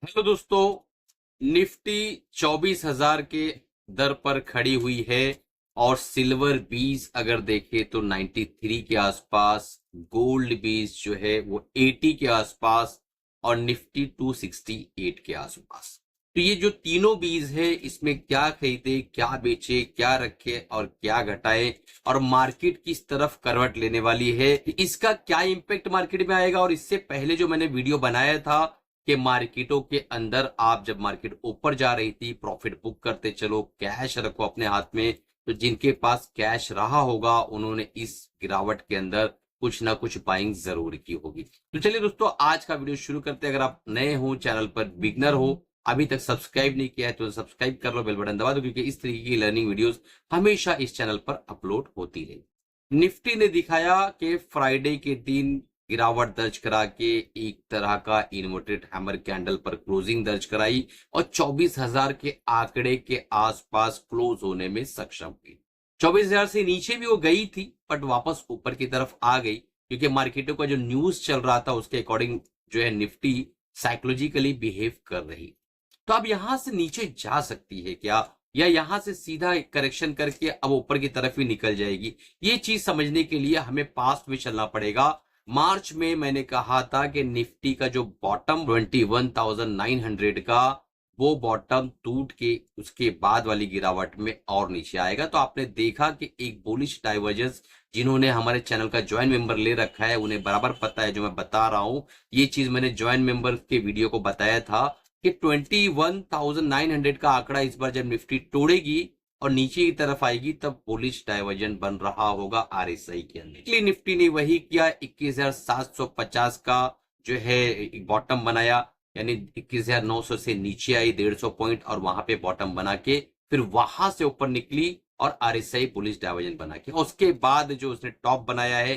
Hello दोस्तों। Nifty 24,000 के दर पर खड़ी हुई है और सिल्वर बीज अगर देखें तो 93 के आसपास, गोल्ड बीज जो है वो 80 के आसपास और निफ्टी 268 के आसपास। तो ये जो तीनों बीज है इसमें क्या खरीदे, क्या बेचे, क्या रखे और क्या घटाए और मार्केट किस तरफ करवट लेने वाली है, इसका क्या इंपैक्ट मार्केट में आएगा। और इससे पहले जो मैंने वीडियो बनाया था कि मार्केटों के अंदर आप जब मार्केट ऊपर जा रही थी प्रॉफिट बुक करते चलो, कैश रखो अपने हाथ में, तो जिनके पास कैश रहा होगा उन्होंने इस गिरावट के अंदर कुछ ना कुछ बाइंग जरूर की होगी। तो चलिए दोस्तों, आज का वीडियो शुरू करते हैं। अगर आप नए हो, चैनल पर बिगनर हो, अभी तक सब्सक्राइब नहीं किया है तो सब्सक्राइब कर लो, बेल बटन दबा दो, क्योंकि इस तरीके की लर्निंग वीडियोस हमेशा इस चैनल पर अपलोड होती रही। निफ्टी ने दिखाया कि फ्राइडे के दिन गिरावट दर्ज करा के एक तरह का इन्वर्टेड हैमर कैंडल पर क्लोजिंग दर्ज कराई और 24,000 के आंकड़े के आसपास क्लोज होने में सक्षम हुई। 24,000 से नीचे भी वो गई थी बट वापस ऊपर की तरफ आ गई, क्योंकि मार्केटों का जो न्यूज चल रहा था उसके अकॉर्डिंग जो है निफ्टी साइकोलॉजिकली बिहेव कर रही। तो अब यहां से नीचे जा सकती है क्या, या यहां से सीधा करेक्शन करके अब ऊपर की तरफ ही निकल जाएगी। ये चीज समझने के लिए हमें पास्ट में चलना पड़ेगा। मार्च में मैंने कहा था कि निफ्टी का जो बॉटम 21,900 का, वो बॉटम टूट के उसके बाद वाली गिरावट में और नीचे आएगा। तो आपने देखा कि एक बुलिश डाइवर्जेंस, जिन्होंने हमारे चैनल का ज्वाइन मेंबर ले रखा है उन्हें बराबर पता है जो मैं बता रहा हूं। ये चीज मैंने ज्वाइन मेंबर के वीडियो को बताया था कि 21,900 का आंकड़ा इस बार जब निफ्टी तोड़ेगी और नीचे की तरफ आएगी तब बुलिश डाइवर्जन बन रहा होगा आरएसआई के अंदर। इसलिए निफ्टी ने वही किया, 21,750 का जो है बॉटम बनाया, यानी 21,900 से नीचे आई 150 पॉइंट और वहां पे बॉटम बना के फिर वहां से ऊपर निकली और आरएसआई बुलिश डाइवर्जन बना के उसके बाद जो उसने टॉप बनाया है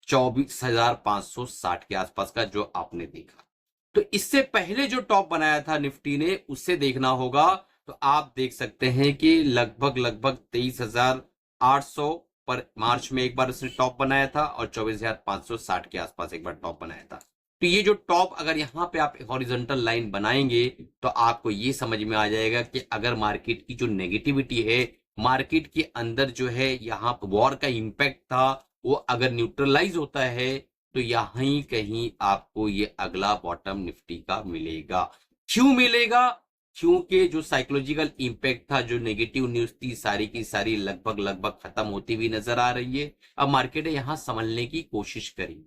24,560 के आसपास का जो आपने देखा। तो इससे पहले जो टॉप बनाया था निफ्टी ने उससे देखना होगा, तो आप देख सकते हैं कि लगभग 23,800 पर मार्च में एक बार उसने टॉप बनाया था और 24,560 के आसपास एक बार टॉप बनाया था। तो ये जो टॉप, अगर यहां पे आप हॉरिजॉन्टल लाइन बनाएंगे तो आपको ये समझ में आ जाएगा कि अगर मार्केट की जो नेगेटिविटी है, मार्केट के अंदर जो है यहाँ वॉर का इंपैक्ट था, वो अगर न्यूट्रलाइज होता है तो यहीं कहीं आपको ये अगला बॉटम निफ्टी का मिलेगा। क्यों मिलेगा? क्योंकि जो साइकोलॉजिकल इंपैक्ट था, जो नेगेटिव न्यूज थी, सारी की सारी लगभग खत्म होती हुई नजर आ रही है। अब मार्केट ने यहां संभलने की कोशिश करी,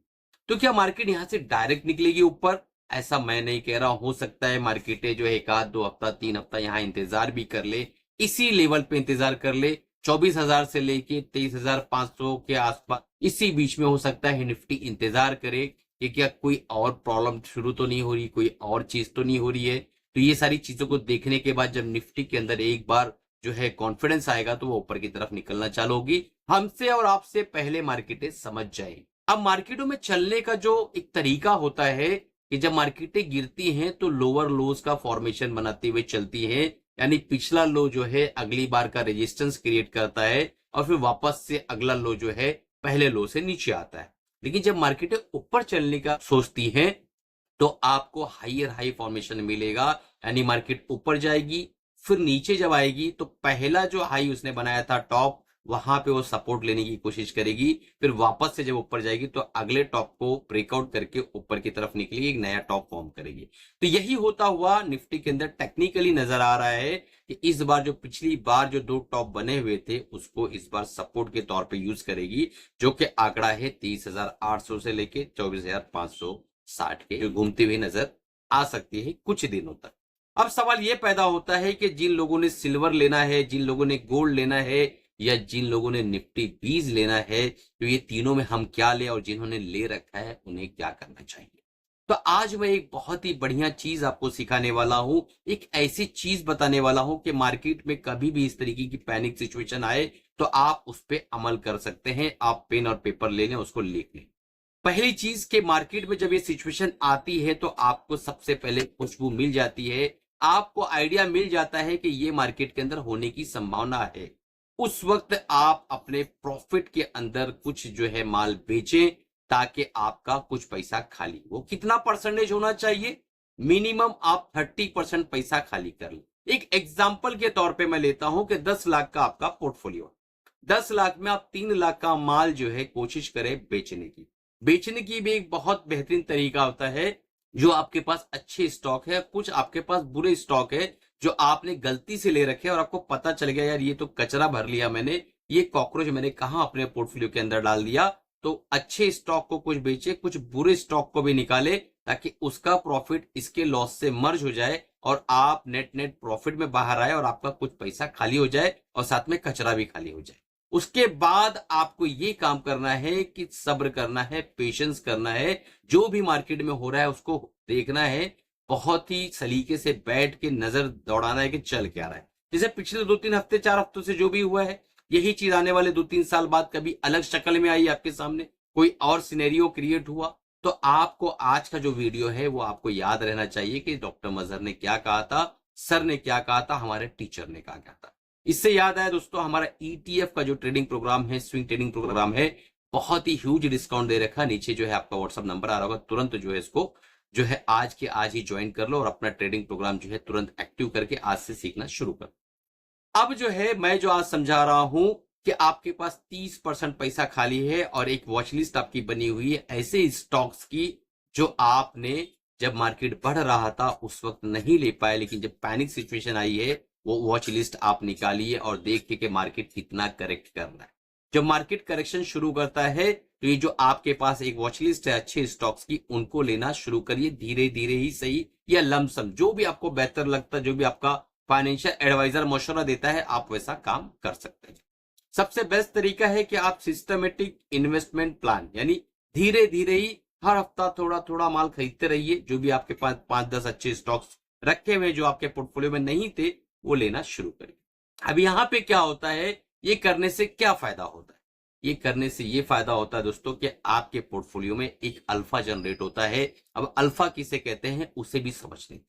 तो क्या मार्केट यहां से डायरेक्ट निकलेगी ऊपर? ऐसा मैं नहीं कह रहा। हो सकता है मार्केटें जो है 1-2 हफ्ता 3 हफ्ता यहां इंतजार भी कर ले, इसी लेवल पे इंतजार कर ले, 24,000 से लेके 23,500 के आसपास, इसी बीच में हो सकता है निफ्टी इंतजार करे कि क्या कोई और प्रॉब्लम शुरू तो नहीं हो रही, कोई और चीज तो नहीं हो रही है। तो ये सारी चीजों को देखने के बाद जब निफ्टी के अंदर एक बार जो है कॉन्फिडेंस आएगा तो वो ऊपर की तरफ निकलना चालू होगी। हमसे और आपसे पहले मार्केटें समझ जाए। अब मार्केटों में चलने का जो एक तरीका होता है कि जब मार्केटें गिरती हैं तो लोअर लोज का फॉर्मेशन बनाते हुए चलती है, यानी पिछला लो जो है अगली बार का रेजिस्टेंस क्रिएट करता है और फिर वापस से अगला लो जो है पहले लो से नीचे आता है। लेकिन जब मार्केटें ऊपर चलने का सोचती हैं तो आपको हायर हाई फॉर्मेशन मिलेगा, यानी मार्केट ऊपर जाएगी फिर नीचे जब आएगी तो पहला जो हाई उसने बनाया था टॉप, वहां पे वो सपोर्ट लेने की कोशिश करेगी, फिर वापस से जब ऊपर जाएगी तो अगले टॉप को ब्रेकआउट करके ऊपर की तरफ निकलेगी, एक नया टॉप फॉर्म करेगी। तो यही होता हुआ निफ्टी के अंदर टेक्निकली नजर आ रहा है कि इस बार जो पिछली बार जो दो टॉप बने हुए थे उसको इस बार सपोर्ट के तौर पे यूज करेगी, जो कि आंकड़ा है 23,800 से लेके 24,560 के, जो घूमती हुई नजर आ सकती है कुछ दिनों तक। अब सवाल यह पैदा होता है कि जिन लोगों ने सिल्वर लेना है, जिन लोगों ने गोल्ड लेना है, या जिन लोगों ने निफ्टी बीज लेना है, तो ये तीनों में हम क्या लें, और जिन्होंने ले रखा है उन्हें क्या करना चाहिए। तो आज मैं एक बहुत ही बढ़िया चीज आपको सिखाने वाला हूं, एक ऐसी चीज बताने वाला हूं कि मार्केट में कभी भी इस तरीके की पैनिक सिचुएशन आए तो आप उस पर अमल कर सकते हैं। आप पेन और पेपर ले लें, उसको लिख लें। पहली चीज के मार्केट में जब ये सिचुएशन आती है तो आपको सबसे पहले खुशबू मिल जाती है, आपको आइडिया मिल जाता है कि ये मार्केट के अंदर होने की संभावना है। उस वक्त आप अपने प्रॉफिट के अंदर कुछ जो है माल बेचें ताकि आपका कुछ पैसा खाली हो। कितना परसेंटेज होना चाहिए? मिनिमम आप 30% पैसा खाली कर लें। एक एग्जाम्पल के तौर पे मैं लेता हूं कि 10 लाख का आपका पोर्टफोलियो, 10 लाख में आप 3 लाख का माल जो है कोशिश करें बेचने की। बेचने की भी एक बहुत बेहतरीन तरीका होता है, जो आपके पास अच्छे स्टॉक है, कुछ आपके पास बुरे स्टॉक है जो आपने गलती से ले रखे और आपको पता चल गया यार ये तो कचरा भर लिया मैंने, ये कॉकरोच मैंने कहां अपने पोर्टफोलियो के अंदर डाल दिया। तो अच्छे स्टॉक को कुछ बेचे, कुछ बुरे स्टॉक को भी निकाले, ताकि उसका प्रॉफिट इसके लॉस से मर्ज हो जाए और आप नेट नेट प्रॉफिट में बाहर आए और आपका कुछ पैसा खाली हो जाए और साथ में कचरा भी खाली हो जाए। उसके बाद आपको ये काम करना है कि सब्र करना है, पेशेंस करना है, जो भी मार्केट में हो रहा है उसको देखना है, बहुत ही सलीके से बैठ के नजर दौड़ाना है कि चल क्या रहा है। जैसे पिछले 2-3 हफ्ते 4 हफ्तों से जो भी हुआ है, यही चीज आने वाले 2-3 साल बाद कभी अलग शक्ल में आई आपके सामने, कोई और सिनेरियो क्रिएट हुआ। तो आपको आज का जो वीडियो है वो आपको याद रहना चाहिए कि डॉक्टर मजहर ने क्या कहा था, सर ने क्या कहा था, हमारे टीचर ने कहा क्या था। इससे याद आया दोस्तों, हमारा ईटीएफ का जो ट्रेडिंग प्रोग्राम है, स्विंग ट्रेडिंग प्रोग्राम है, बहुत ही ह्यूज डिस्काउंट दे रखा। नीचे जो है आपका व्हाट्सअप नंबर आ रहा होगा, तुरंत जो है इसको जो है आज के आज ही ज्वाइन कर लो और अपना ट्रेडिंग प्रोग्राम जो है तुरंत एक्टिव करके आज से सीखना शुरू कर। अब जो है मैं जो आज समझा रहा हूं कि आपके पास 30% पैसा खाली है और एक वॉच लिस्ट आपकी बनी हुई है ऐसे स्टॉक्स की जो आपने जब मार्केट बढ़ रहा था उस वक्त नहीं ले पाए, लेकिन जब पैनिक सिचुएशन आई है वो वॉच लिस्ट आप निकालिए और देखिए कि मार्केट कितना करेक्ट कर रहा है। जब मार्केट करेक्शन शुरू करता है तो ये जो आपके पास एक वॉच लिस्ट है अच्छे स्टॉक्स की, उनको लेना शुरू करिए, धीरे धीरे ही सही या लमसम, जो भी आपको बेहतर लगता है, जो भी आपका फाइनेंशियल एडवाइजर मशवरा देता है, आप वैसा काम कर सकते हैं। सबसे बेस्ट तरीका है कि आप सिस्टमेटिक इन्वेस्टमेंट प्लान, यानी धीरे धीरे ही हर हफ्ता थोड़ा थोड़ा माल खरीदते रहिए। जो भी आपके पास 5-10 अच्छे स्टॉक्स रखे हुए जो आपके पोर्टफोलियो में नहीं थे वो लेना शुरू करिए। अब यहाँ पे क्या होता है, ये करने से क्या फायदा होता है? ये करने से ये फायदा होता है दोस्तों कि आपके पोर्टफोलियो में एक अल्फा जनरेट होता है। अब अल्फा किसे कहते हैं उसे भी समझ लेते।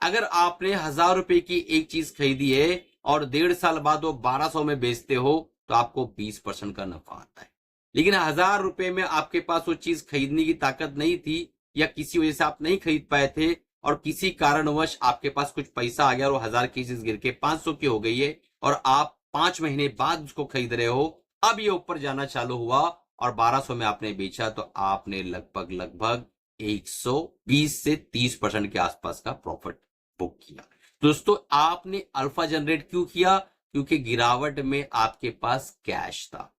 अगर आपने 1000 रुपए की एक चीज खरीदी है और 1.5 साल बाद वो 1200 में बेचते हो तो आपको 20% का नफा आता है। लेकिन 1000 रुपए में आपके पास वो चीज खरीदने की ताकत नहीं थी या किसी वजह से आप नहीं खरीद पाए थे और किसी कारणवश आपके पास कुछ पैसा आ गया और 1000 की चीज गिर के 500 की हो गई है और आप 5 महीने बाद उसको खरीद रहे हो, अब ये ऊपर जाना चालू हुआ और 1200 में आपने बेचा तो आपने लगभग 120 से 30% के आसपास का प्रॉफिट बुक किया। दोस्तों आपने अल्फा जनरेट क्यों किया? क्योंकि गिरावट में आपके पास कैश था।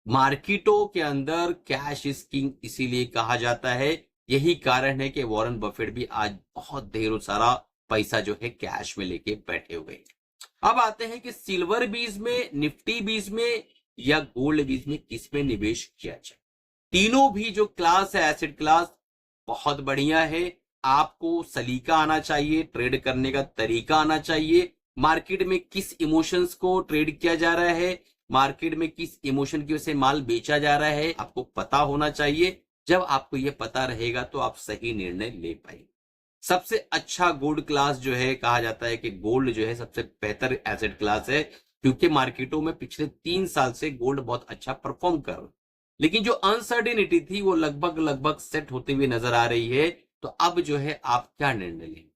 मार्केटों के अंदर कैश इज किंग इसीलिए कहा जाता है। यही कारण है कि वॉरेन बफेट भी आज बहुत ढेरों सारा पैसा जो है कैश में लेके बैठे हुए हैं। अब आते हैं कि सिल्वर बीज में, निफ्टी बीज में या गोल्ड बीज में किस में निवेश किया जाए। तीनों भी जो क्लास है, एसेट क्लास, बहुत बढ़िया है। आपको सलीका आना चाहिए, ट्रेड करने का तरीका आना चाहिए, मार्केट में किस इमोशंस को ट्रेड किया जा रहा है, मार्केट में किस इमोशन की वजह से माल बेचा जा रहा है, आपको पता होना चाहिए। जब आपको यह पता रहेगा तो आप सही निर्णय ले पाएंगे। सबसे अच्छा गोल्ड क्लास जो है, कहा जाता है कि गोल्ड जो है सबसे बेहतर एसेट क्लास है, क्योंकि मार्केटों में पिछले 3 साल से गोल्ड बहुत अच्छा परफॉर्म कर रहा है। लेकिन जो अनसर्टेनिटी थी वो लगभग सेट होते हुए नजर आ रही है। तो अब जो है आप क्या निर्णय लेंगे?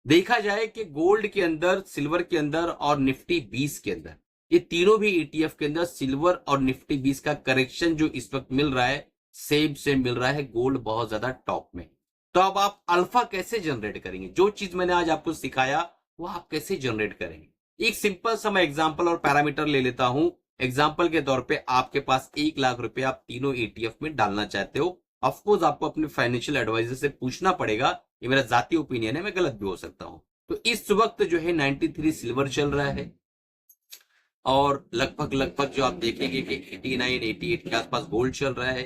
देखा जाए कि गोल्ड के अंदर, सिल्वर के अंदर और निफ्टी 20 के अंदर, ये तीनों भी ईटीएफ के अंदर सिल्वर और निफ्टी 20 का करेक्शन जो इस वक्त मिल रहा है सेम से मिल रहा है, गोल्ड बहुत ज्यादा टॉप में। तो अब आप अल्फा कैसे जनरेट करेंगे? जो चीज मैंने आज आपको सिखाया वो आप कैसे जनरेट करेंगे? एक सिंपल सा मैं एग्जांपल और पैरामीटर ले लेता हूं। एग्जांपल के तौर पे आपके पास 1 लाख रुपए आप तीनों ईटीएफ में डालना चाहते हो। ऑफकोर्स आपको अपने फाइनेंशियल एडवाइजर से पूछना पड़ेगा, ये मेरा जाती ओपिनियन है, मैं गलत भी हो सकता हूं। तो इस वक्त जो है 93 सिल्वर चल रहा है और लगभग जो आप देखेंगे कि 89 88 के आसपास गोल्ड चल रहा है,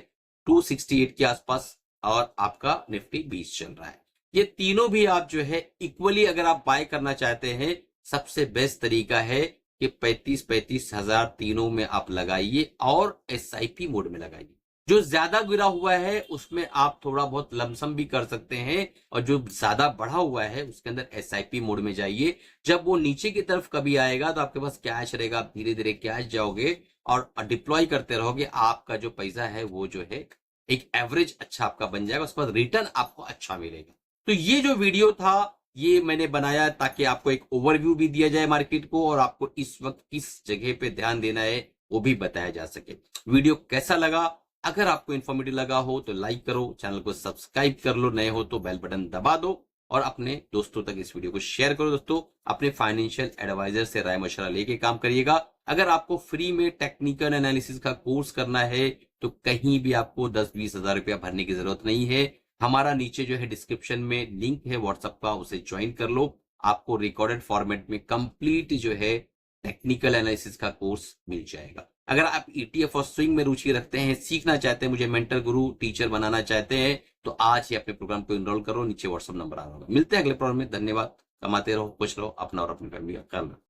268 के आसपास और आपका निफ्टी 20 चल रहा है। ये तीनों भी आप जो है इक्वली अगर आप बाय करना चाहते हैं, सबसे बेस्ट तरीका है कि 35 हजार तीनों में आप लगाइए और एसआईपी मोड में लगाइए। जो ज्यादा गिरा हुआ है उसमें आप थोड़ा बहुत लमसम भी कर सकते हैं और जो ज्यादा बढ़ा हुआ है उसके अंदर एसआईपी मोड में जाइए। जब वो नीचे की तरफ कभी आएगा तो आपके पास कैश रहेगा, आप धीरे धीरे कैश जाओगे और डिप्लॉय करते रहोगे। आपका जो पैसा है वो जो है एक एवरेज अच्छा आपका बन जाएगा, उसके बाद रिटर्न आपको अच्छा मिलेगा। तो ये जो वीडियो था ये मैंने बनाया ताकि आपको एक ओवरव्यू भी दिया जाए मार्केट को, और आपको इस वक्त किस जगह पे ध्यान देना है वो भी बताया जा सके। वीडियो कैसा लगा? अगर आपको इन्फॉर्मेटिव लगा हो तो लाइक करो, चैनल को सब्सक्राइब कर लो, नए हो तो बेल बटन दबा दो, और अपने दोस्तों तक इस वीडियो को शेयर करो। दोस्तों, अपने फाइनेंशियल एडवाइजर से राय मशवरा लेके काम करिएगा। अगर आपको फ्री में टेक्निकल एनालिसिस का कोर्स करना है तो कहीं भी आपको 10-20 हजार रुपया भरने की जरूरत नहीं है। हमारा नीचे जो है डिस्क्रिप्शन में लिंक है व्हाट्सएप का, उसे ज्वाइन कर लो। आपको रिकॉर्डेड फॉर्मेट में कंप्लीट जो है टेक्निकल एनालिसिस का कोर्स मिल जाएगा। अगर आप ईटीएफ और स्विंग में रुचि रखते हैं, सीखना चाहते हैं, मुझे मेंटर गुरु टीचर बनाना चाहते हैं, तो आज ही अपने प्रोग्राम को इनरोल करो। नीचे व्हाट्सएप नंबर आ रहा होगा। मिलते हैं अगले प्रोग्राम में। धन्यवाद। कमाते रहो, खुश रहो, अपना और अपनी फैमिली का ख्याल रखो।